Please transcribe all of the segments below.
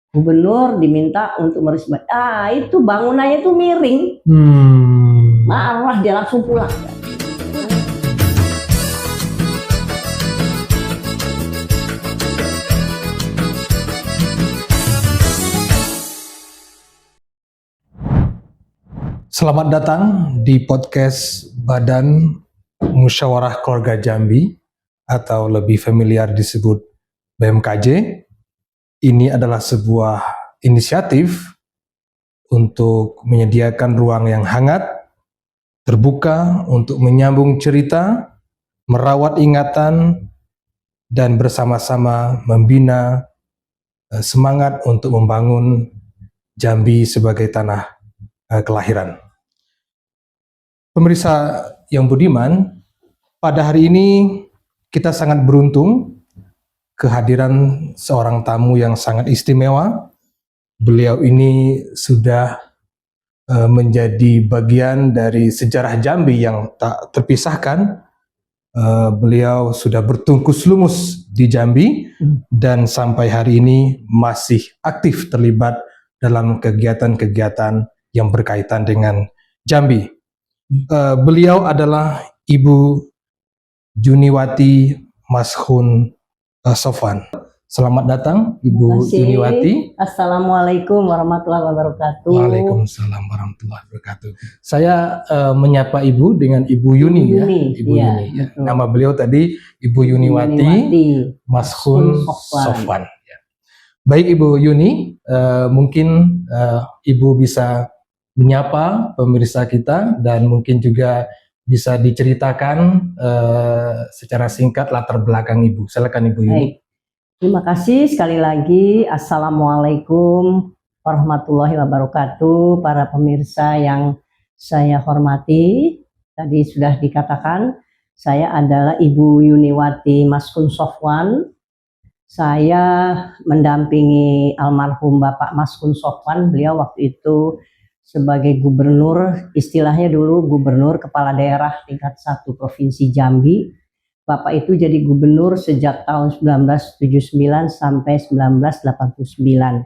Gubernur diminta untuk meresmikan. Itu bangunannya itu miring. Marah dia langsung pulang. Selamat datang di podcast Badan Musyawarah Keluarga Jambi atau lebih familiar disebut BMKJ. Ini adalah sebuah inisiatif untuk menyediakan ruang yang hangat, terbuka untuk menyambung cerita, merawat ingatan, dan bersama-sama membina semangat untuk membangun Jambi sebagai tanah kelahiran. Pemirsa yang budiman, pada hari ini kita sangat beruntung kehadiran seorang tamu yang sangat istimewa. Beliau ini sudah menjadi bagian dari sejarah Jambi yang tak terpisahkan. Beliau sudah bertungkus lumus di Jambi dan sampai hari ini masih aktif terlibat dalam kegiatan-kegiatan yang berkaitan dengan Jambi. Beliau adalah Ibu Juniwati Mashun Sofwan. Selamat datang Ibu Juniwati. Assalamualaikum warahmatullahi wabarakatuh. Waalaikumsalam warahmatullahi wabarakatuh. Saya menyapa Ibu dengan Ibu Yuni, ya. Ibu ya, Yuni. Ya. Nama beliau tadi Ibu Juniwati Mashun Sofwan. Ya. Baik Ibu Yuni, mungkin Ibu bisa menyapa pemirsa kita dan mungkin juga bisa diceritakan secara singkat latar belakang Ibu. Silakan Ibu Yuni. Baik. Terima kasih sekali lagi. Assalamualaikum warahmatullahi wabarakatuh. Para pemirsa yang saya hormati, tadi sudah dikatakan saya adalah Ibu Juniwati Mashun Sofwan. Saya mendampingi almarhum Bapak Mashun Sofwan. Beliau waktu itu sebagai gubernur, istilahnya dulu gubernur kepala daerah tingkat 1 Provinsi Jambi. Bapak itu jadi gubernur sejak tahun 1979 sampai 1989.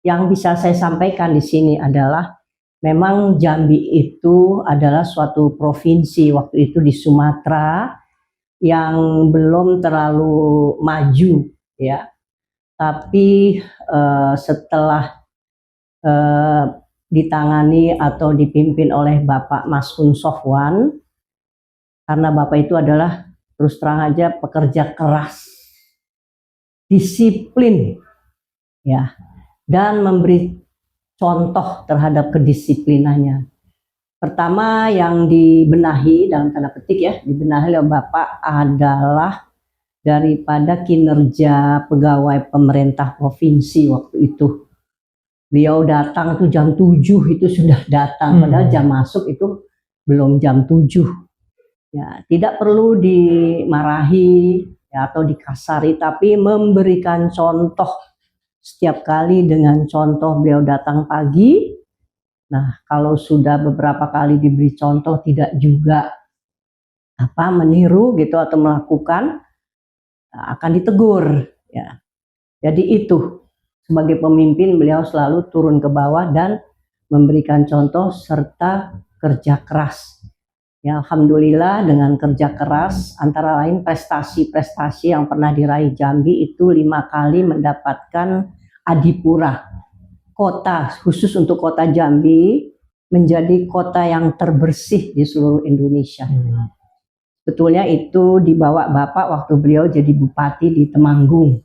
Yang bisa saya sampaikan di sini adalah memang Jambi itu adalah suatu provinsi waktu itu di Sumatera yang belum terlalu maju, ya. Tapi setelah ditangani atau dipimpin oleh Bapak Mashun Sofwan, karena Bapak itu adalah terus terang aja pekerja keras, disiplin, ya, dan memberi contoh terhadap kedisiplinannya. Pertama yang dibenahi dalam tanda petik, ya, dibenahi oleh Bapak adalah daripada kinerja pegawai pemerintah provinsi waktu itu. Beliau datang tuh jam 7 itu sudah datang, padahal jam masuk itu belum jam 7. Ya, tidak perlu dimarahi, ya, atau dikasari, tapi memberikan contoh setiap kali dengan contoh. Beliau datang pagi. Nah, kalau sudah beberapa kali diberi contoh tidak juga meniru gitu atau melakukan, akan ditegur, ya. Jadi itu sebagai pemimpin beliau selalu turun ke bawah dan memberikan contoh serta kerja keras. Ya, alhamdulillah dengan kerja keras, antara lain prestasi-prestasi yang pernah diraih Jambi itu 5 kali mendapatkan Adipura. Kota khusus untuk kota Jambi menjadi kota yang terbersih di seluruh Indonesia. Betulnya itu dibawa Bapak waktu beliau jadi bupati di Temanggung.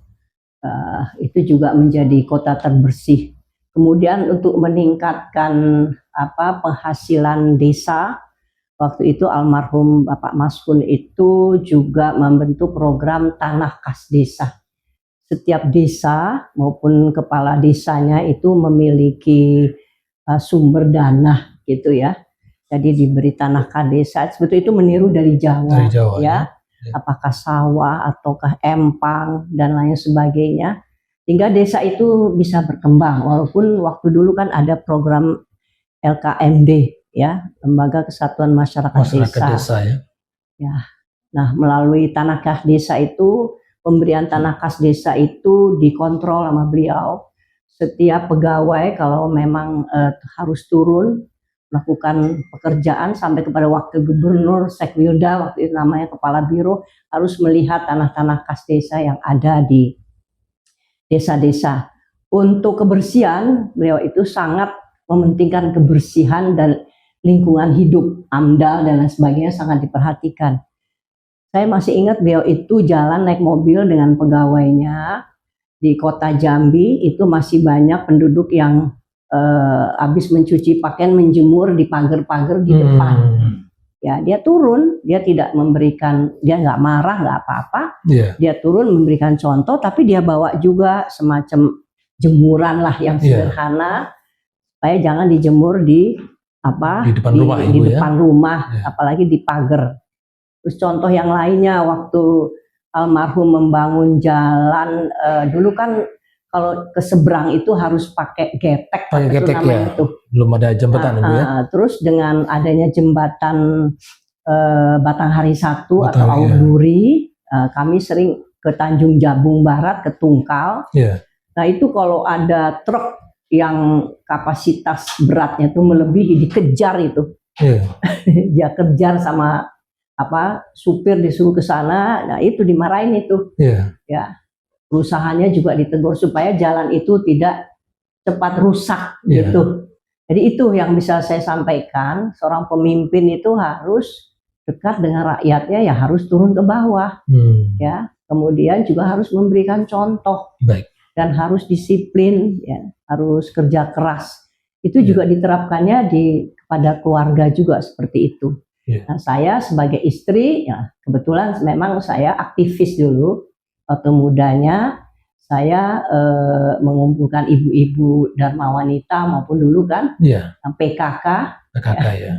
Itu juga menjadi kota terbersih. Kemudian untuk meningkatkan penghasilan desa, waktu itu almarhum Bapak Mashun itu juga membentuk program tanah kas desa. Setiap desa maupun kepala desanya itu memiliki sumber dana gitu, ya. Jadi diberi tanah kas desa. Sebetulnya itu meniru dari Jawa, ya. Apakah sawah ataukah empang dan lain sebagainya, hingga desa itu bisa berkembang. Walaupun waktu dulu kan ada program LKMD, ya, Lembaga Kesatuan Masyarakat Desa, ya. Ya. Nah, melalui tanah kas desa itu, pemberian tanah kas desa itu dikontrol sama beliau setiap pegawai kalau memang harus turun melakukan pekerjaan sampai kepada wakil gubernur, sekwilda, waktu itu namanya kepala biro, harus melihat tanah-tanah kas desa yang ada di desa-desa. Untuk kebersihan, beliau itu sangat mementingkan kebersihan dan lingkungan hidup, AMDAL dan lain sebagainya sangat diperhatikan. Saya masih ingat beliau itu jalan naik mobil dengan pegawainya di kota Jambi, itu masih banyak penduduk yang habis mencuci pakaian menjemur di pagar-pagar di depan. Ya, dia turun, dia tidak memberikan, dia nggak marah, nggak apa-apa. Dia turun memberikan contoh, tapi dia bawa juga semacam jemuran lah yang sederhana, supaya jangan dijemur di depan rumah, di depan rumah, apalagi di pagar. Terus contoh yang lainnya waktu almarhum membangun jalan, dulu kan kalau ke seberang itu harus pakai getek, itu. Belum ada jembatan, Ibu ya. Terus dengan adanya jembatan Batanghari 1 atau Auduri, kami sering ke Tanjung Jabung Barat, ke Tungkal. Nah itu kalau ada truk yang kapasitas beratnya itu melebihi, dikejar itu. Dia kejar sama supir, disuruh ke sana. Nah itu dimarahin itu. Ya. Perusahaannya juga ditegur supaya jalan itu tidak cepat rusak gitu. Jadi itu yang bisa saya sampaikan, seorang pemimpin itu harus dekat dengan rakyatnya, ya harus turun ke bawah, ya. Kemudian juga harus memberikan contoh. Dan harus disiplin, ya, harus kerja keras. Itu juga diterapkannya kepada keluarga juga seperti itu. Nah, saya sebagai istri, ya kebetulan memang saya aktivis dulu. Waktu mudanya saya mengumpulkan ibu-ibu Dharma Wanita maupun dulu kan PKK,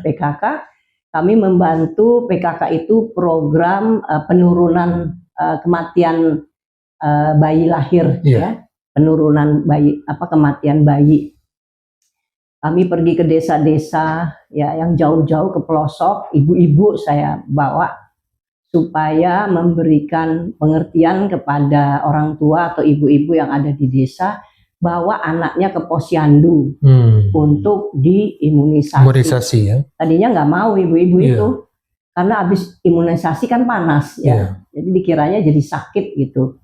PKK. Kami membantu PKK itu program penurunan kematian bayi lahir, ya, penurunan bayi kematian bayi. Kami pergi ke desa-desa ya yang jauh-jauh ke pelosok, ibu-ibu saya bawa supaya memberikan pengertian kepada orang tua atau ibu-ibu yang ada di desa bahwa anaknya ke posyandu untuk diimunisasi. Ya. Tadinya nggak mau ibu-ibu itu karena habis imunisasi kan panas ya, jadi dikiranya jadi sakit gitu.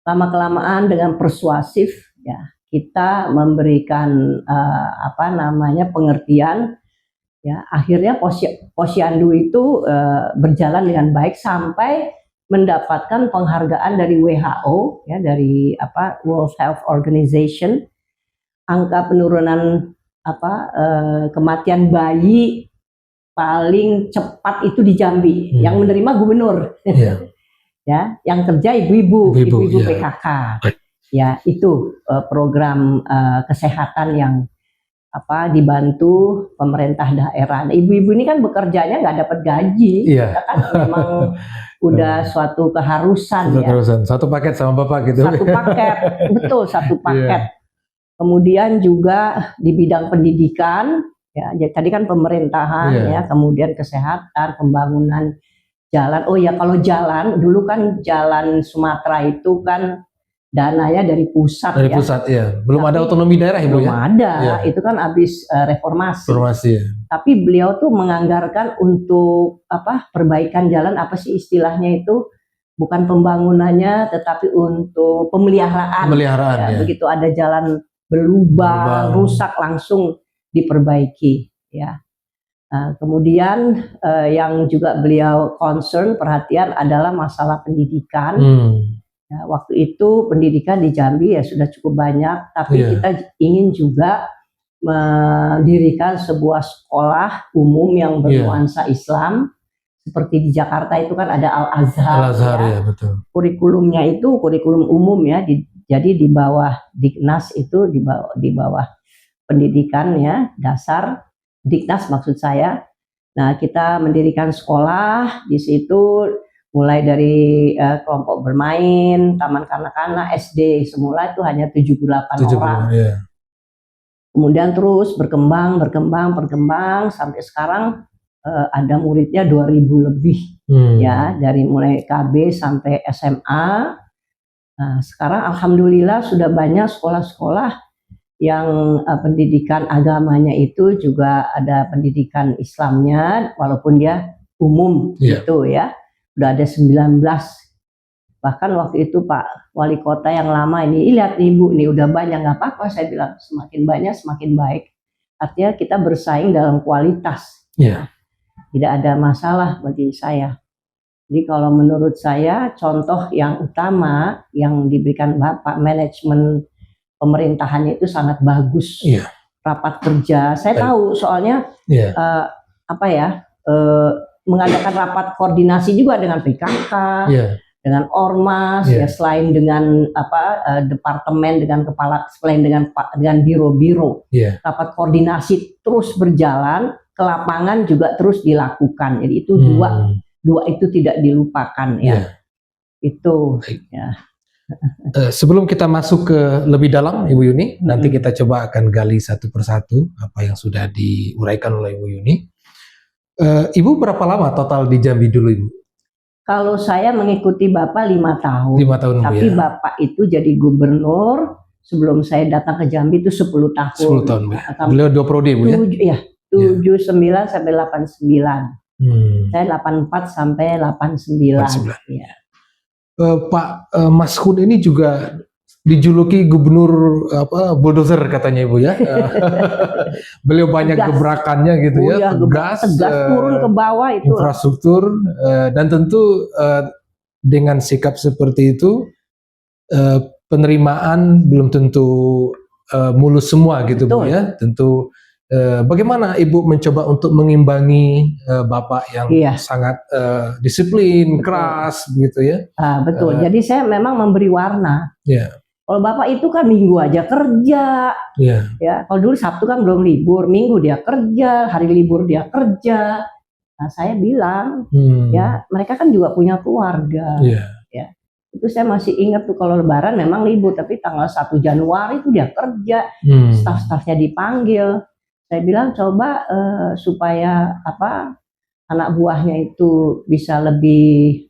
Lama-kelamaan dengan persuasif ya kita memberikan pengertian. Ya, akhirnya posyandu itu berjalan dengan baik sampai mendapatkan penghargaan dari WHO, ya, dari World Health Organization. Angka penurunan kematian bayi paling cepat itu di Jambi, yang menerima gubernur, ya, yang kerja ibu-ibu PKK, ya itu program kesehatan yang dibantu pemerintah daerah. Nah, ibu-ibu ini kan bekerjanya nggak dapat gaji, kan memang udah suatu keharusan. Satu paket sama bapak gitu. Satu paket, betul, satu paket. Kemudian juga di bidang pendidikan, ya, tadi kan pemerintahan, ya, kemudian kesehatan, pembangunan jalan. Oh ya, kalau jalan dulu kan jalan Sumatera itu kan dananya dari pusat, belum ada otonomi daerah, Ibu, belum ada, itu kan habis reformasi. Tapi beliau tuh menganggarkan untuk perbaikan jalan, apa sih istilahnya itu, bukan pembangunannya tetapi untuk pemeliharaan. Begitu ada jalan berlubang, rusak, langsung diperbaiki, ya. Nah, kemudian yang juga beliau perhatian adalah masalah pendidikan. Ya, waktu itu pendidikan di Jambi ya sudah cukup banyak, tapi kita ingin juga mendirikan sebuah sekolah umum yang bernuansa Islam, seperti di Jakarta itu kan ada Al-Azhar, ya. Betul. Kurikulumnya itu kurikulum umum, ya, jadi di bawah Diknas itu, di bawah pendidikan, ya, dasar, Diknas maksud saya. Nah, kita mendirikan sekolah di situ. Mulai dari kelompok bermain, taman kanak-kanak, SD semula itu hanya 78 orang. Kemudian terus berkembang sampai sekarang ada muridnya 2000 lebih, ya, dari mulai KB sampai SMA. Nah, sekarang alhamdulillah sudah banyak sekolah-sekolah yang pendidikan agamanya itu juga ada pendidikan Islamnya, walaupun dia umum Iya. gitu ya. Udah ada 19. Bahkan waktu itu Pak Wali Kota yang lama ini, lihat Ibu nih udah banyak, nggak apa-apa, saya bilang semakin banyak semakin baik. Artinya kita bersaing dalam kualitas. Iya. Tidak ada masalah bagi saya. Jadi kalau menurut saya contoh yang utama yang diberikan Bapak, manajemen pemerintahannya itu sangat bagus. Iya. Rapat kerja, saya Baik. tahu soalnya Iya. Mengadakan rapat koordinasi juga dengan PKK, Iya. dengan ormas, Iya. ya selain dengan departemen, dengan kepala, selain dengan biro-biro. Iya. Rapat koordinasi terus berjalan, ke lapangan juga terus dilakukan. Jadi itu dua itu tidak dilupakan ya. Iya. Itu. Baik. Ya. Sebelum kita masuk ke lebih dalam, Ibu Yuni, nanti kita coba akan gali satu persatu apa yang sudah diuraikan oleh Ibu Yuni. Ibu berapa lama total di Jambi dulu, Ibu? Kalau saya mengikuti Bapak 5 tahun. 5 tahun, Tapi ya. Bapak itu jadi gubernur sebelum saya datang ke Jambi itu 10 tahun. 10 tahun, Bu. Beliau 2 periode, Bu, ya? 79 sampai 89. Saya 84 sampai 89. 89. Ya. Pak Mashun ini juga dijuluki gubernur bulldozer katanya, Ibu, ya. Beliau banyak Tegas. gebrakannya gitu, ya, tegas turun ke bawah itu. Infrastruktur dan tentu dengan sikap seperti itu penerimaan belum tentu mulus semua gitu. Betul. Bu, ya. Tentu bagaimana Ibu mencoba untuk mengimbangi Bapak yang sangat disiplin, keras gitu ya. Betul. Jadi saya memang memberi warna. Yeah. Kalau Bapak itu kan minggu aja kerja. Yeah. Ya, kalau dulu Sabtu kan belum libur, Minggu dia kerja, hari libur dia kerja. Nah, saya bilang, ya, mereka kan juga punya keluarga. Yeah. Ya. Itu saya masih ingat tuh kalau Lebaran memang libur, tapi tanggal 1 Januari itu dia kerja. Staf-stafnya dipanggil. Saya bilang coba supaya anak buahnya itu bisa lebih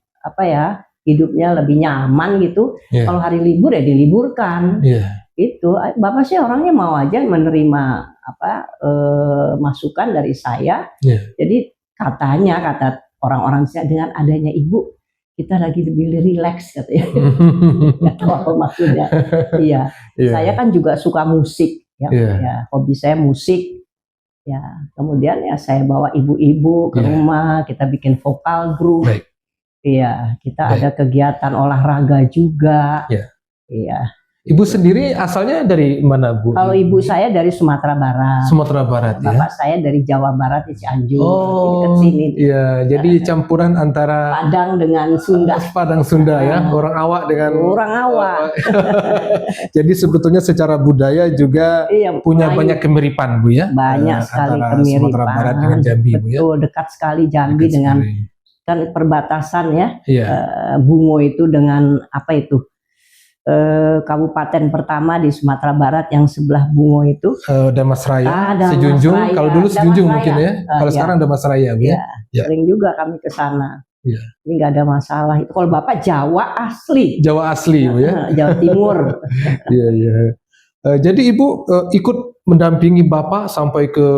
hidupnya lebih nyaman gitu. Yeah. Kalau hari libur ya diliburkan. Yeah. Itu Bapak sih orangnya mau aja menerima masukan dari saya. Yeah. Jadi kata orang-orang dengan adanya Ibu kita lagi lebih rileks katanya. Nggak tahu apa maksudnya. Iya. Yeah. Saya kan juga suka musik ya. Yeah. Ya, hobi saya musik. Ya, kemudian ya saya bawa ibu-ibu ke rumah, kita bikin vokal group. Iya, kita ada kegiatan olahraga juga. Iya. Ibu sendiri asalnya dari mana, Bu? Kalau ibu saya dari Sumatera Barat. Sumatera Barat, ya. Bapak saya dari Jawa Barat di Cianjur. Oh, iya. Jadi campuran antara Padang dengan Sunda. Padang Sunda, ya. Orang Awak dengan orang Awak. Jadi sebetulnya secara budaya juga punya banyak kemiripan, Bu, ya. Banyak sekali kemiripan. Sumatera Barat dengan Jambi, Bu, ya. Betul, dekat sekali Jambi dengan kan perbatasan ya. Bungo itu dengan kabupaten pertama di Sumatera Barat yang sebelah Bungo itu Damasraya, Sejunjung. Kalau dulu Sejunjung mungkin ya. Kalau sekarang Damasraya, Bu, ya. Sering juga kami ke sana. Ini nggak ada masalah. Itu kalau Bapak Jawa asli. Jawa asli, Bu, ya. Jawa Timur. Iya. Jadi Ibu ikut mendampingi Bapak sampai ke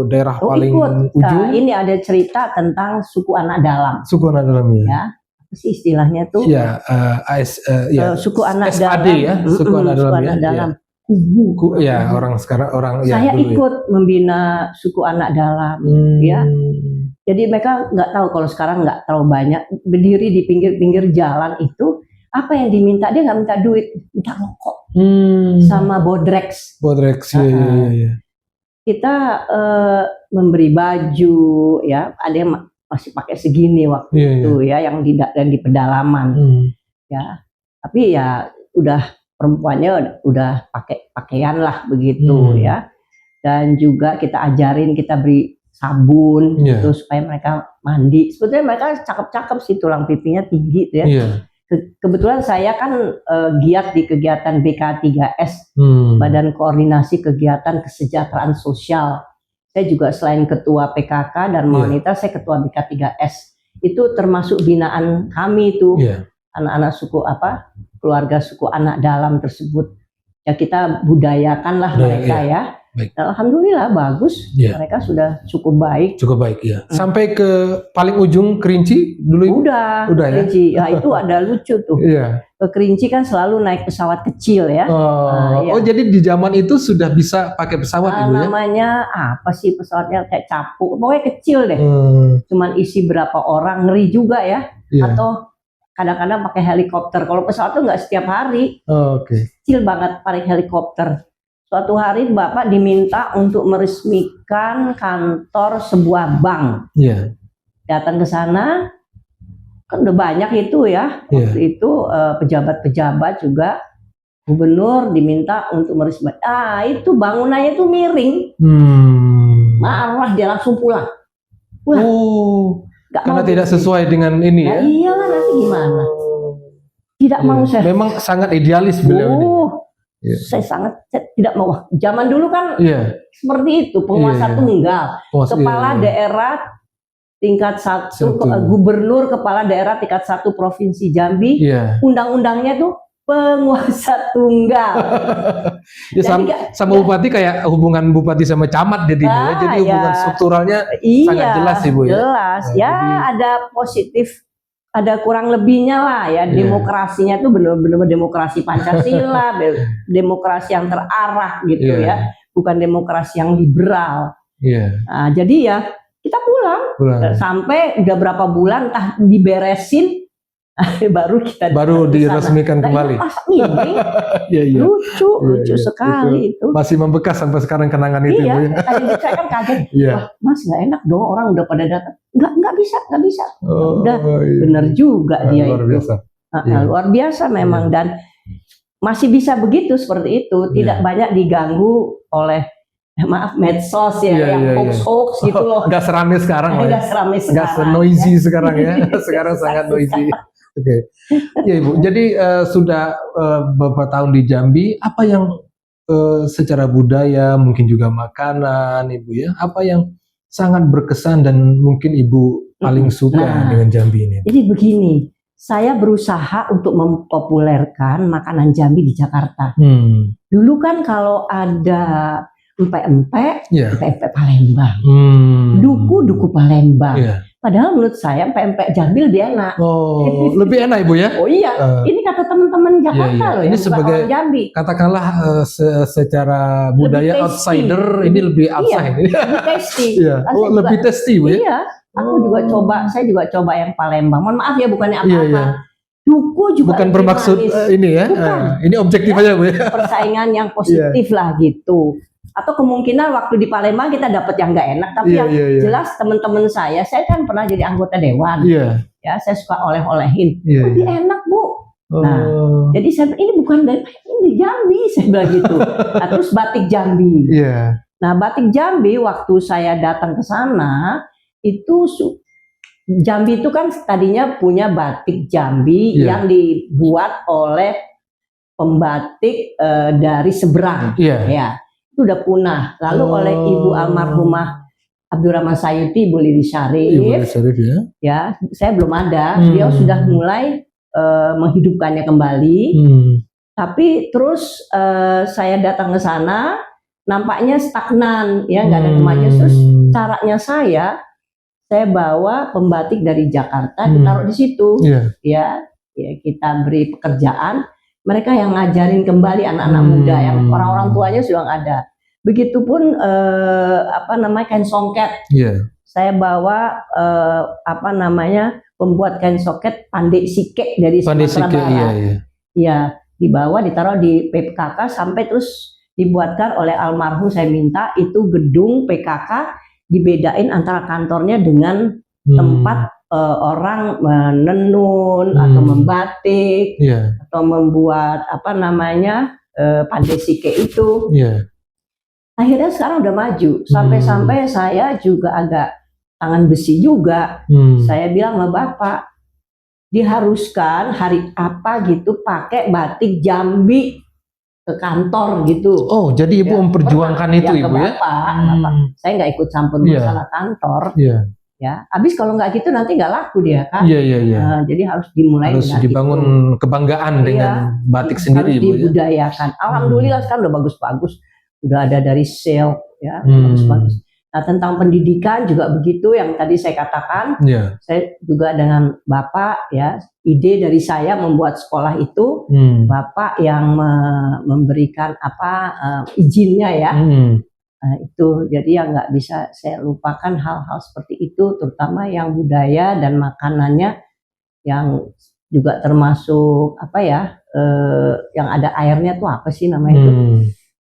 daerah paling ujung. Ini ada cerita tentang suku anak dalam. Suku anak dalam, ya. Apa sih istilahnya tuh? Iya, suku anak SAD, dalam. ya, suku anak dalam, ya. Dalam. Kubu. Ya, orang sekarang Saya ikut membina suku anak dalam, ya. Jadi mereka nggak tahu kalau sekarang nggak terlalu banyak berdiri di pinggir-pinggir jalan itu. Apa yang diminta? Dia nggak minta duit, minta rokok sama bodrex. Bodrex, iya. Kita memberi baju, ya. Ada yang masih pakai segini waktu itu, ya, yang di pedalaman, ya. Tapi ya udah perempuannya udah pakai pakaian lah begitu, ya. Dan juga kita ajarin, kita beri sabun gitu supaya mereka mandi. Sebetulnya mereka cakep-cakep sih, tulang pipinya tinggi, ya. Kebetulan saya kan giat di kegiatan BK3S, Badan Koordinasi Kegiatan Kesejahteraan Sosial. Saya juga selain ketua PKK dan wanita, saya ketua BK3S. Itu termasuk binaan kami itu, anak-anak suku keluarga suku anak dalam tersebut. ya kita budayakanlah Budaya, mereka ya. Baik. Alhamdulillah bagus, Iya. mereka sudah cukup baik. Cukup baik ya. Sampai ke paling ujung Kerinci dulu Ibu? Udah ya. Kerinci, ya itu ada lucu tuh. Iya. Ke Kerinci kan selalu naik pesawat kecil ya. Oh, jadi di zaman itu sudah bisa pakai pesawat Ibu ya? Namanya apa sih pesawatnya, kayak capuk, pokoknya kecil deh. Cuman isi berapa orang, ngeri juga ya. Iya. Atau kadang-kadang pakai helikopter. Kalau pesawat tuh nggak setiap hari. Oke. Kecil banget pakai helikopter. Suatu hari Bapak diminta untuk meresmikan kantor sebuah bank. Iya. Datang ke sana, kan udah banyak itu ya. Iya. Waktu itu pejabat-pejabat juga, gubernur diminta untuk meresmikan. Itu bangunannya itu miring. Marah dia langsung pulang. Oh, Nggak karena mau tidak sesuai dengan ini ya? Iyalah, nanti gimana? Tidak Iya. mau saya. Memang sangat idealis beliau ini. Iya. Saya tidak mau. Zaman dulu kan Iya. seperti itu, penguasa Iya. tunggal, kepala Iya. daerah tingkat satu, gubernur kepala daerah tingkat 1 provinsi Jambi. Iya. Undang-undangnya tuh penguasa tunggal. Ya, sama bupati kayak hubungan bupati sama camat jadinya ya. Jadi hubungan strukturalnya sangat jelas Ibu ya. Jelas. Nah, Ya jadi, ada positif, ada kurang lebihnya lah ya. Iya. Demokrasinya tuh benar-benar demokrasi Pancasila, demokrasi yang terarah gitu Iya. ya. Bukan demokrasi yang liberal. Iya. Nah, jadi ya kita pulang. Sampai udah berapa bulan entah diberesin baru kita diresmikan kembali. Iya, iya. Lucu sekali itu. Masih membekas sampai sekarang kenangan itu Iya, Ibu ya. tadi saya kan kaget. Iya. Wah, Mas nggak enak dong, orang udah pada datang. Nggak bisa. Oh, Udah iya. bener juga dia luar itu. biasa. Iya. Luar biasa memang, dan masih bisa begitu seperti itu, tidak banyak diganggu oleh medsos ya, yang hoax gitu loh. Nggak seramai sekarang lah ya. Nggak se-noisy sekarang ya. Sekarang sangat noisy. Oke. Ya Ibu, jadi sudah beberapa tahun di Jambi, apa yang secara budaya, mungkin juga makanan Ibu ya, apa yang sangat berkesan dan mungkin Ibu paling suka dengan Jambi ini? Jadi begini, saya berusaha untuk mempopulerkan makanan Jambi di Jakarta. Dulu kan kalau ada empek-empek, empek-empek Palembang, duku Palembang. Padahal menurut saya empek-empek Jambi lebih enak. Oh, lebih enak Ibu ya? Oh iya, ini kata teman-teman Jakarta loh. Ini yang sebagai Jambi. Katakanlah secara budaya outsider ini lebih outside. Lebih tasty. Lebih tasty Bu ya? Iya, saya juga coba yang Palembang. Mohon maaf ya, bukannya apa-apa. Duku juga bukan bermaksud ini ya. Ini objektif aja Bu ya. Persaingan yang positif lah gitu. Atau kemungkinan waktu di Palembang kita dapat yang nggak enak, tapi yang jelas teman-teman saya kan pernah jadi anggota dewan, ya saya suka oleh-olehin, lebih enak Bu. Nah, jadi saya ini bukan ini Jambi, saya bilang gitu. Nah, terus batik Jambi. Nah, batik Jambi waktu saya datang ke sana itu Jambi itu kan tadinya punya batik Jambi yang dibuat oleh pembatik dari seberang, ya. Itu udah punah. Lalu oleh Ibu almarhumah Abdurrahman Sayuti, Ibu Lili Syarif, ya, saya belum ada. Beliau sudah mulai menghidupkannya kembali. Tapi terus saya datang ke sana, nampaknya stagnan, ya, nggak ada kemajuan. Terus caranya saya bawa pembatik dari Jakarta, ditaruh di situ, ya, kita beri pekerjaan. Mereka yang ngajarin kembali anak-anak muda, yang orang-orang tuanya sudah nggak ada. Begitupun kain songket. Saya bawa pembuat kain songket Pandai Sike dari Sumatera Barat. Iya, dibawa, ditaruh di PKK sampai terus dibuatkan oleh almarhum. Saya minta itu gedung PKK dibedain antara kantornya dengan tempat orang menenun atau membatik atau membuat Pandai Sike itu. Akhirnya sekarang udah maju, sampai-sampai saya juga agak tangan besi juga. Saya bilang sama Bapak, diharuskan hari apa gitu pakai batik Jambi ke kantor gitu. Oh, jadi Ibu memperjuangkan itu Ibu ya? Bapak. Saya nggak ikut campur masalah kantor. Ya, habis kalau nggak gitu nanti nggak laku dia kan. Iya, iya, iya. Jadi harus dimulai Harus dengan dibangun itu. kebanggaan Iya, dengan batik harus sendiri, Bu, ya. dibudayakan. Alhamdulillah sekarang udah bagus-bagus, udah ada dari silk ya, Hmm. bagus-bagus. Nah, tentang pendidikan juga begitu yang tadi saya katakan. Iya. Saya juga dengan Bapak ya, ide dari saya membuat sekolah itu, Bapak yang memberikan izinnya ya. Nah, itu jadi yang nggak bisa saya lupakan hal-hal seperti itu, terutama yang budaya dan makanannya yang juga termasuk yang ada airnya tuh apa sih namanya itu?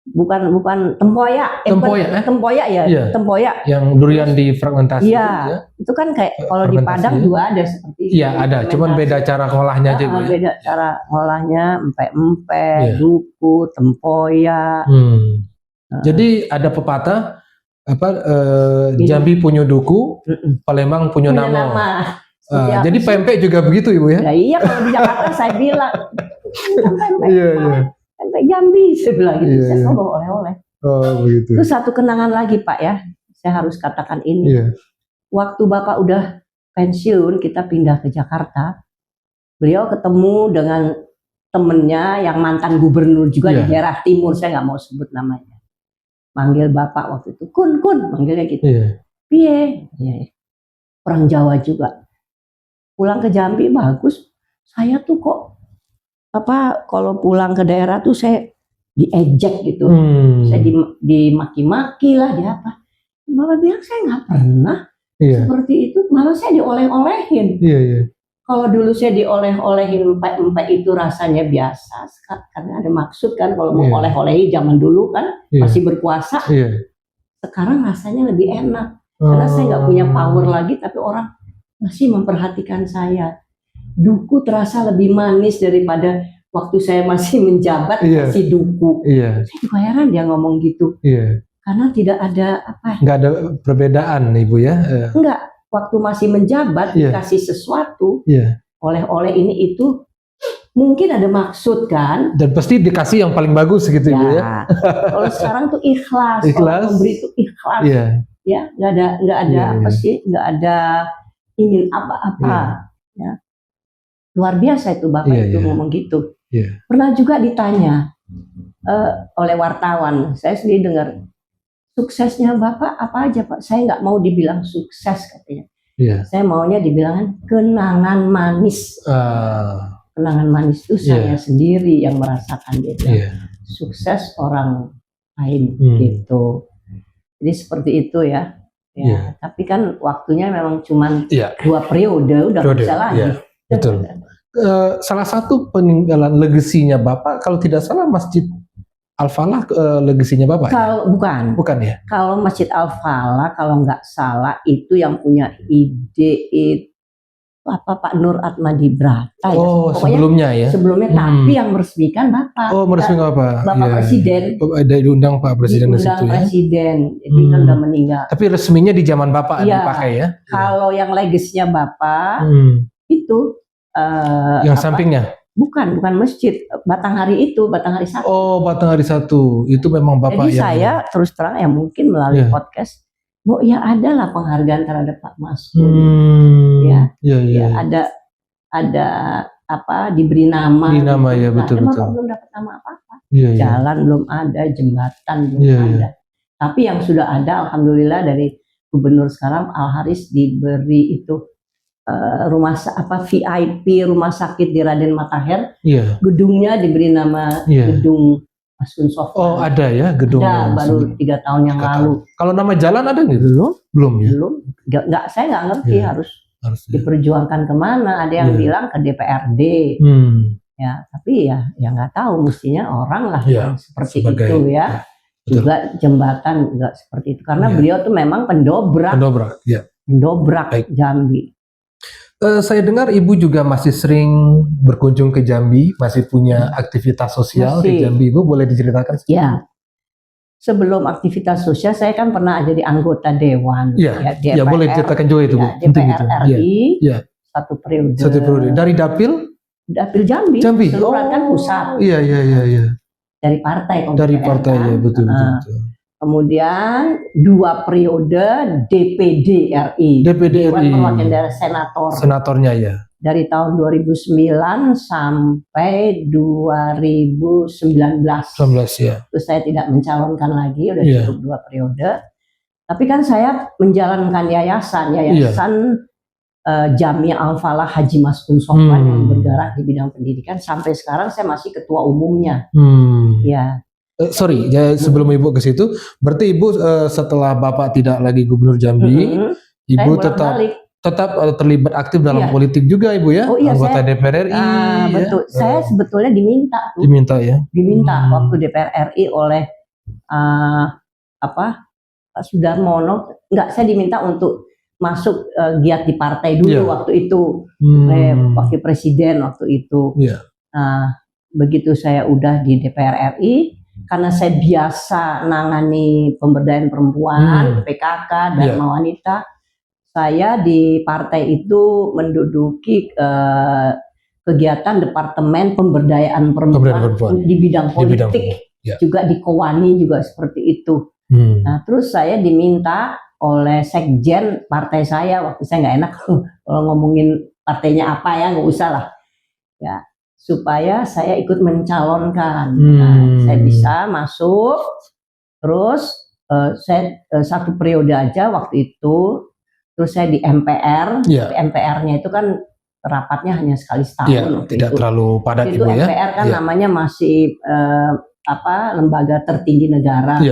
Bukan tempoyak. Tempoyak ya, iya. Tempoyak. Yang durian difermentasi. Iya, itu kan kayak kalau di Padang juga ada seperti itu. Iya, ada, cuman beda cara ngolahnya aja, Bu. Beda cara ngolahnya, empek-empek, duku, tempoyak. Jadi ada pepatah Jambi punya duku, Palembang punya nama. Jadi pempek juga begitu, Ibu ya? Ya iya, kalau di Jakarta saya bilang pempek. Iya. Pempek Jambi, saya bilang gitu. Saya selalu bawa oleh-oleh. Oh begitu. Itu satu kenangan lagi Pak ya, saya harus katakan ini. Waktu Bapak udah pensiun, kita pindah ke Jakarta. Beliau ketemu dengan temennya yang mantan gubernur juga di daerah timur, saya nggak mau sebut namanya. Manggil Bapak waktu itu, kun, manggilnya gitu. Piye? Orang Jawa juga. Pulang ke Jambi bagus. Saya tuh kok kalau pulang ke daerah tuh saya diejek gitu. Saya dimaki-maki lah, dia apa. Bapak bilang saya nggak pernah seperti itu, malah saya dioleh-olehin. Kalau dulu saya dioleh-olehin empek-empek itu rasanya biasa, karena ada maksud kan kalau mau oleh-olehi zaman dulu kan masih berkuasa. Sekarang rasanya lebih enak karena saya nggak punya power lagi, tapi orang masih memperhatikan saya. Duku terasa lebih manis daripada waktu saya masih menjabat masih duku. Saya juga heran dia ngomong gitu. Karena tidak ada nggak ada perbedaan, Ibu ya? Enggak. Waktu masih menjabat dikasih sesuatu oleh-oleh ini itu mungkin ada maksud kan, dan pasti dikasih yang paling bagus gitu Ibu ya. Kalau sekarang tuh ikhlas. Kalau memberi itu ikhlas ya, nggak ada nggak ada ingin apa-apa ya. Luar biasa itu Bapak itu ngomong gitu. Pernah juga ditanya oleh wartawan, saya sendiri dengar, suksesnya Bapak apa aja Pak? Saya nggak mau dibilang sukses katanya. Saya maunya dibilang kenangan manis. Kenangan manis itu saya sendiri yang merasakan gitu. Sukses orang lain gitu. Jadi seperti itu ya. Tapi kan waktunya memang cuma 2 periode, udah bisa lagi. Betul. Salah satu peninggalan legasinya Bapak, kalau tidak salah Masjid Al-Falah legasinya Bapak? Bukan ya? Kalau Masjid Al-Falah kalau nggak salah itu yang punya ide itu Pak Nur Atmadi Brata ya. Sebelumnya ya? Sebelumnya, tapi yang meresmikan Bapak. Meresmikan Bapak? Bapak Presiden. Diundang Pak Presiden di situ ya? Presiden, jadi kan udah meninggal. Tapi resminya di zaman Bapak dipakai ya? Kalau yang legasinya Bapak itu yang sampingnya? Bukan masjid, Batanghari 1. Batanghari 1 itu memang Bapak. Jadi saya terus terang ya mungkin melalui podcast, Bu ya adalah penghargaan terhadap Pak Maskun. Ada diberi nama. Ya betul. Bapak belum dapat nama apa-apa. Jalan belum ada, jembatan belum ada. Tapi yang sudah ada, alhamdulillah dari gubernur sekarang Al Haris diberi itu VIP rumah sakit di Raden Matahir. Gedungnya diberi nama Gedung Maskun Sofwan. Ada ya gedung. Ada, baru 3 tahun yang lalu. Kalau nama jalan ada nggak? Belum ya. Saya nggak ngerti harus diperjuangkan kemana. Ada yang bilang ke DPRD. Ya, tapi ya nggak tahu, mestinya orang lah yang seperti itu ya. Juga jembatan juga seperti itu karena beliau tuh memang pendobrak Jambi. Saya dengar Ibu juga masih sering berkunjung ke Jambi, masih punya aktivitas sosial di Jambi. Ibu boleh diceritakan? Ya, sebelum aktivitas sosial saya kan pernah jadi anggota dewan. Ya, boleh diceritakan juga itu, Bu. DPR RI satu periode. Dari Dapil Jambi. Kelurahan kan pusat. Iya. Dari partai. Dari partai ya, betul. kemudian 2 periode DPD RI, DPD Dewan RI. Perwakilan Daerah Senator, Senatornya ya. dari tahun 2009 sampai 2019. 19 ya. Terus saya tidak mencalonkan lagi, udah Iya. cukup 2 periode. Tapi kan saya menjalankan yayasan Jami Al-Falah Haji Maskun Sofwan yang bergerak di bidang pendidikan. Sampai sekarang saya masih ketua umumnya. Ya. Sorry, ya, sebelum Ibu ke situ, berarti Ibu setelah Bapak tidak lagi Gubernur Jambi, Ibu tetap terlibat aktif dalam politik juga, Ibu ya? Anggota DPR RI. Betul. Saya sebetulnya diminta waktu DPR RI oleh Pak Sudarmono. Enggak, saya diminta untuk masuk giat di partai dulu waktu itu, wakil presiden waktu itu. Begitu saya udah di DPR RI, karena saya biasa nangani pemberdayaan perempuan, PKK, Dharma Wanita, saya di partai itu menduduki kegiatan Departemen Pemberdayaan Perempuan di bidang politik, juga di Kowani juga seperti itu. Nah, terus saya diminta oleh sekjen partai saya, waktu saya nggak enak kalau ngomongin partainya apa ya, nggak usah lah, ya, supaya saya ikut mencalonkan. Nah, saya bisa masuk, terus saya 1 periode aja waktu itu, terus saya di MPR. MPR-nya itu kan rapatnya hanya sekali setahun. Tidak terlalu padat itu Ibu ya. MPR kan namanya masih lembaga tertinggi negara.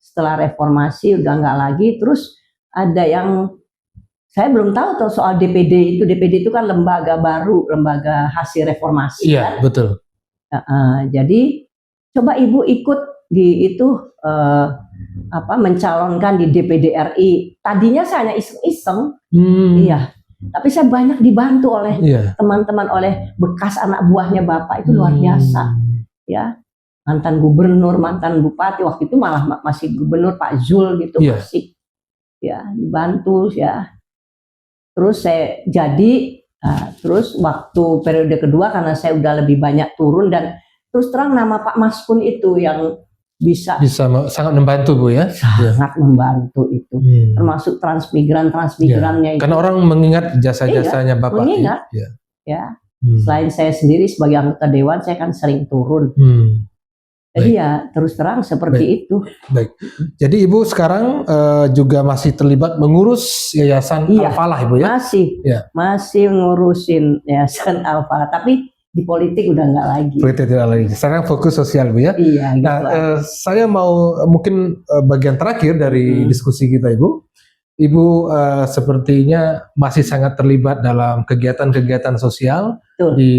Setelah reformasi udah nggak lagi. Terus ada yang saya belum tahu soal DPD itu. DPD itu kan lembaga baru, lembaga hasil reformasi. Iya, kan? Betul. Jadi coba Ibu ikut di itu mencalonkan di DPD RI. Tadinya saya hanya iseng-iseng. Iya. Tapi saya banyak dibantu oleh teman-teman, oleh bekas anak buahnya Bapak, itu luar biasa. Ya. Mantan gubernur, mantan bupati, waktu itu malah masih gubernur Pak Zul gitu, masih ya dibantu ya. Terus saya jadi terus waktu periode kedua, karena saya udah lebih banyak turun, dan terus terang nama Pak Maskun itu yang bisa sangat membantu Bu ya. Sangat membantu itu. Termasuk transmigrannya itu. Karena orang mengingat jasa-jasanya Bapak. Mengingat. Ya. Selain saya sendiri sebagai anggota dewan, saya kan sering turun. Jadi ya terus terang seperti itu. Baik. Jadi Ibu sekarang juga masih terlibat mengurus Yayasan Al-Falah Ibu ya? Masih ngurusin Yayasan Al-Falah, tapi di politik udah nggak lagi. Politik tidak lagi. Sekarang fokus sosial Bu ya? Iya. Nah, saya mau mungkin bagian terakhir dari diskusi kita Ibu. Ibu sepertinya masih sangat terlibat dalam kegiatan-kegiatan sosial di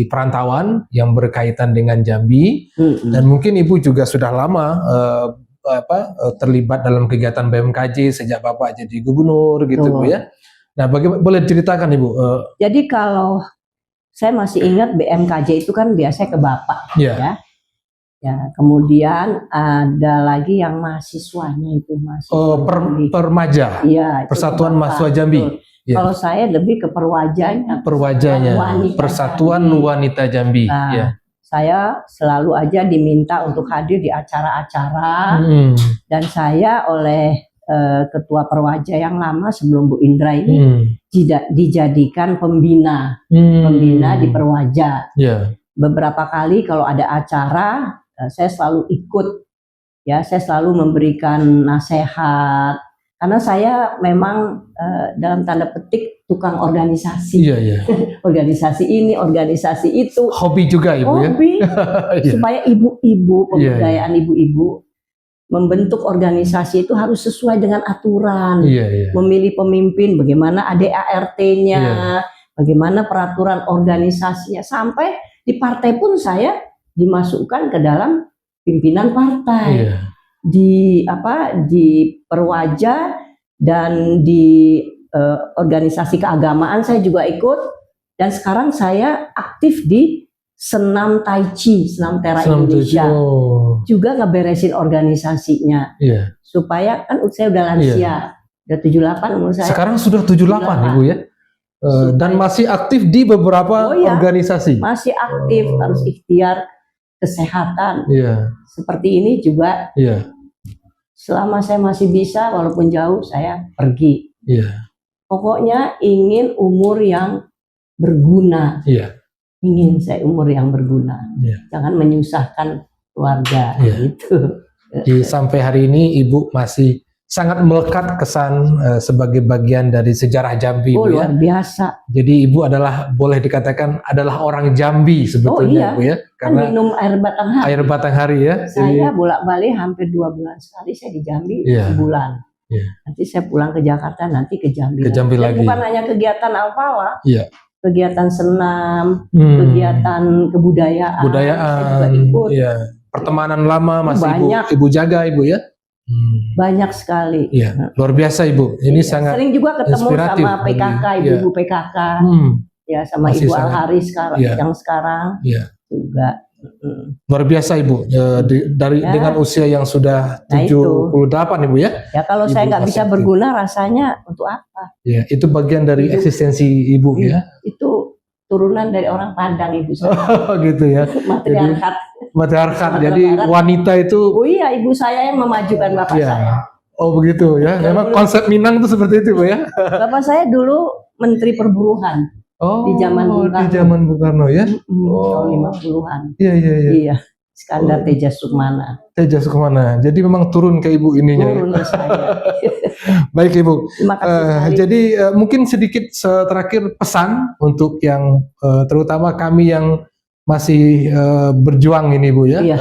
perantauan yang berkaitan dengan Jambi, dan mungkin Ibu juga sudah lama terlibat dalam kegiatan BMKJ sejak Bapak jadi gubernur gitu Bu ya. Nah, boleh ceritakan Ibu? Jadi kalau saya masih ingat BMKJ itu kan biasanya ke Bapak ya. Ya, kemudian ada lagi yang mahasiswanya itu Permaja. Iya, Persatuan Mahasiswa Jambi. Kalau saya lebih ke perwajanya. Persatuan Wanita Jambi. Saya selalu aja diminta untuk hadir di acara-acara, dan saya oleh ketua perwaja yang lama sebelum Bu Indra ini dijadikan pembina di perwaja. Beberapa kali kalau ada acara, saya selalu ikut, ya, saya selalu memberikan nasihat, karena saya memang dalam tanda petik tukang organisasi. Organisasi ini, organisasi itu. Hobi juga Ibu ya? Hobi, supaya ibu-ibu, pemberdayaan ibu-ibu, membentuk organisasi itu harus sesuai dengan aturan. Memilih pemimpin, bagaimana ADART-nya, bagaimana peraturan organisasinya, sampai di partai pun saya dimasukkan ke dalam pimpinan partai. Di perwaja dan di organisasi keagamaan saya juga ikut, dan sekarang saya aktif di senam Tai Chi, senam Tera Indonesia. Juga ngeberesin organisasinya. Supaya kan saya udah lansia, udah 78 umur saya. Sekarang sudah 78 Ibu ya? Dan masih aktif di beberapa organisasi. Masih aktif, harus ikhtiar kesehatan. Seperti ini juga selama saya masih bisa, walaupun jauh, saya pergi. Iya. Pokoknya ingin umur yang berguna. Iya. Ingin saya umur yang berguna. Iya. Jangan menyusahkan keluarga, Iya. gitu. Jadi sampai hari ini Ibu masih sangat melekat kesan sebagai bagian dari sejarah Jambi, Oh, Bu, ya. luar biasa. Jadi Ibu adalah, boleh dikatakan adalah orang Jambi sebetulnya, iya. Bu, ya. Kan Karena minum air Batanghari. air Batanghari, ya. Saya bolak-balik hampir 2 bulan sekali, saya di Jambi Iya. sebulan. Iya. Nanti saya pulang ke Jakarta, nanti ke Jambi. Ke Jambi Dan lagi. bukan hanya kegiatan Al-Falah, Iya. kegiatan senam, kegiatan kebudayaan. Saya juga ikut. Iya. Pertemanan lama masih Banyak. Ibu jaga, Ibu, ya. Banyak sekali. Iya, luar biasa, Ibu. Ini Iya. sangat Sering juga ketemu inspiratif sama PKK, bagi- ibu-ibu PKK, ya sama Masih Ibu sangat- Al-Haris sekarang, Iya. yang sekarang Iya. juga. Luar biasa, Ibu. Dari Ya. dengan usia yang sudah Nah, 78, Ibu, ya. Ya kalau Ibu saya nggak bisa masih berguna, rasanya untuk apa? Ya, itu bagian dari Ibu. eksistensi Ibu, ya. Itu turunan dari orang Padang, ibu saya. Oh, gitu, ya. Matriarkat. Matriarkat. Sumatera Jadi Barat. wanita itu, Oh iya, ibu saya yang memajukan bapak ya. saya. Oh, begitu, ya. Memang konsep Minang itu seperti itu, Bu, ya. Bapak saya dulu Menteri Perburuhan Oh, di zaman Bung Karno. di zaman Bung Karno, ya. Tahun 50-an. Iya, iya, iya. Iya, Iskandar Teja Sukmana. Tejas kemana? Jadi memang turun ke Ibu ininya, ya. Turun ke saya. Baik, Ibu. Terima kasih sekali. Jadi mungkin sedikit terakhir pesan untuk yang terutama kami yang masih berjuang ini, Bu, ya. Iya.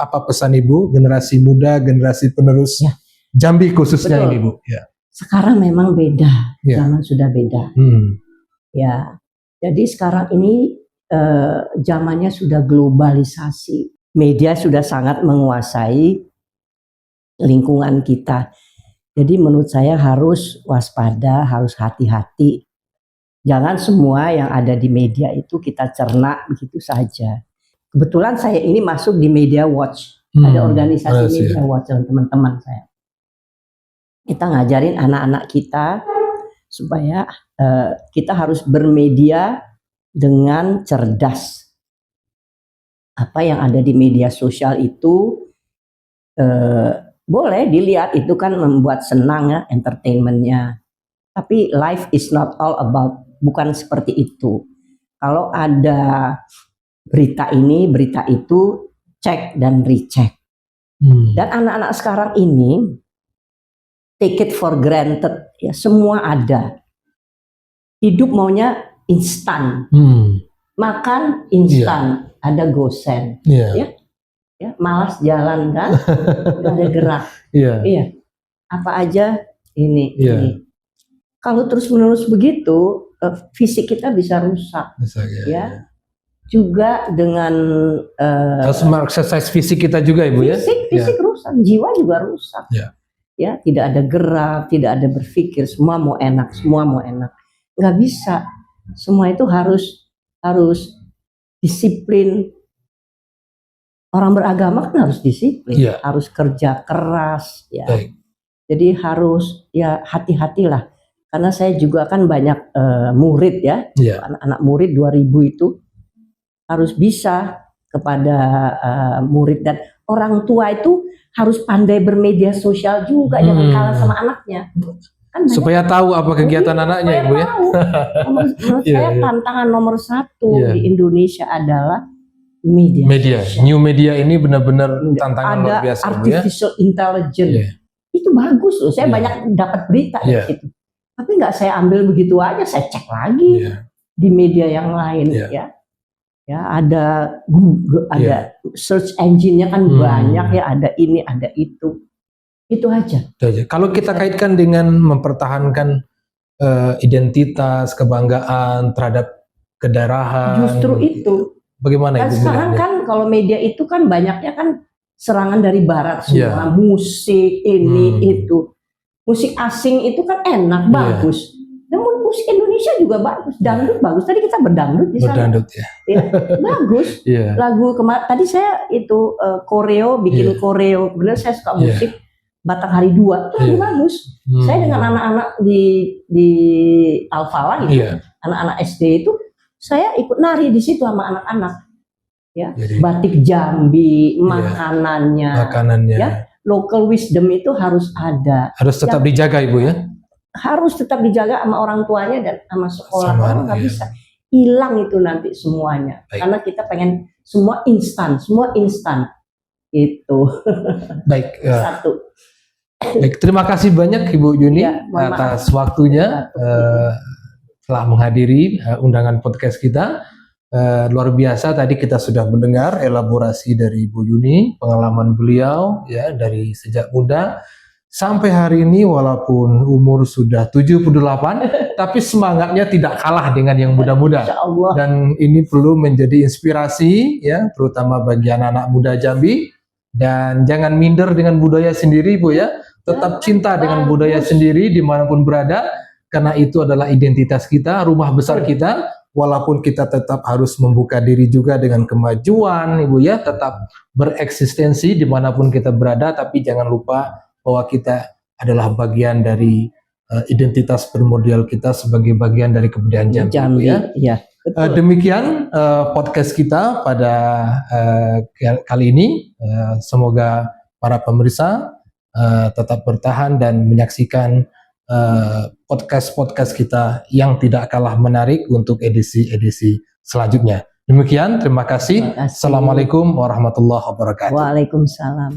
Apa pesan Ibu, generasi muda, generasi penerus Ya. Jambi khususnya Betul. ini, Bu? Ya. Sekarang memang beda, Ya. zaman sudah beda. Ya, jadi sekarang ini zamannya sudah globalisasi. Media sudah sangat menguasai lingkungan kita. Jadi menurut saya harus waspada, harus hati-hati. Jangan semua yang ada di media itu kita cerna begitu saja. Kebetulan saya ini masuk di Media Watch. Ada organisasi Media Watch dengan teman-teman saya. Kita ngajarin anak-anak kita supaya kita harus bermedia dengan cerdas. Apa yang ada di media sosial itu boleh dilihat, itu kan membuat senang ya, entertainmentnya. Tapi life is not all about, bukan seperti itu. Kalau ada berita ini, berita itu, cek dan recheck. Dan anak-anak sekarang ini take it for granted, ya, semua ada. Hidup maunya instan, makan instan, ada gosen, ya, malas jalan kan, nggak ada gerak, iya, apa aja ini. Kalau terus-menerus begitu, fisik kita bisa rusak, ya. Juga dengan harus exercise fisik kita juga, Ibu, ya. Fisik rusak, jiwa juga rusak. Ya, tidak ada gerak, tidak ada berpikir, semua mau enak, nggak bisa. Semua itu harus disiplin. Orang beragama kan harus disiplin, harus kerja keras, ya. Jadi harus, ya, hati-hatilah. Karena saya juga kan banyak murid, ya, anak-anak murid 2000 itu harus bisa kepada murid, dan orang tua itu harus pandai bermedia sosial juga, jangan kalah sama anaknya. Kan supaya tahu apa kegiatan anaknya, Ibu, ya. Menurut saya tantangan nomor 1 di Indonesia adalah media. New media ini benar-benar tantangan luar biasa, ada artificial intelligence. Itu bagus loh, saya banyak dapat berita dari situ. Tapi nggak saya ambil begitu aja, saya cek lagi di media yang lain, ya. Ya, ada Google, ada search engine-nya kan banyak, ya, ada ini, ada itu. Itu aja. Kalau kita kaitkan dengan mempertahankan identitas, kebanggaan terhadap kedaerahan, justru itu. Bagaimana kan Ibu sekarang melihatnya? kan kalau media itu kan banyaknya kan serangan dari barat semua, musik ini itu. Musik asing itu kan enak, bagus. Namun musik Indonesia juga bagus, dangdut bagus. Tadi kita berdangdut di sana. Berdangdut, ya. Bagus. Lagu tadi saya itu koreo, bikin koreo. Kemudian saya suka musik Batanghari 2, itu lagu bagus. Saya dengan anak-anak di Al-Falah itu, anak-anak SD itu, saya ikut nari di situ sama anak-anak. Ya, batik Jambi, makanannya, ya, local wisdom itu harus ada. Harus tetap dijaga Ibu ya. Harus tetap dijaga sama orang tuanya dan sama sekolah. Sama, Kalau nggak iya. bisa hilang itu nanti semuanya. Baik. Karena kita pengen semua instan itu. Baik. Satu. Baik, terima kasih banyak Ibu Yuni Ya, mohon atas waktunya telah menghadiri undangan podcast kita. Luar biasa, tadi kita sudah mendengar elaborasi dari Ibu Yuni, pengalaman beliau ya dari sejak muda sampai hari ini, walaupun umur sudah 78 tapi semangatnya tidak kalah dengan yang muda-muda. Insya Allah. Dan ini perlu menjadi inspirasi ya, terutama bagi anak-anak muda Jambi. Dan jangan minder dengan budaya sendiri Bu ya, tetap cinta dengan budaya sendiri dimanapun berada, karena itu adalah identitas kita, rumah besar kita. Walaupun kita tetap harus membuka diri juga dengan kemajuan Ibu ya, tetap bereksistensi dimanapun kita berada, tapi jangan lupa bahwa kita adalah bagian dari identitas primordial kita sebagai bagian dari kebudayaan Jambi ya. Ya, betul. Demikian podcast kita pada kali ini. Semoga para pemirsa tetap bertahan dan menyaksikan podcast kita yang tidak kalah menarik untuk edisi-edisi selanjutnya. Demikian, terima kasih. Terima kasih. Assalamualaikum warahmatullahi wabarakatuh. Waalaikumsalam.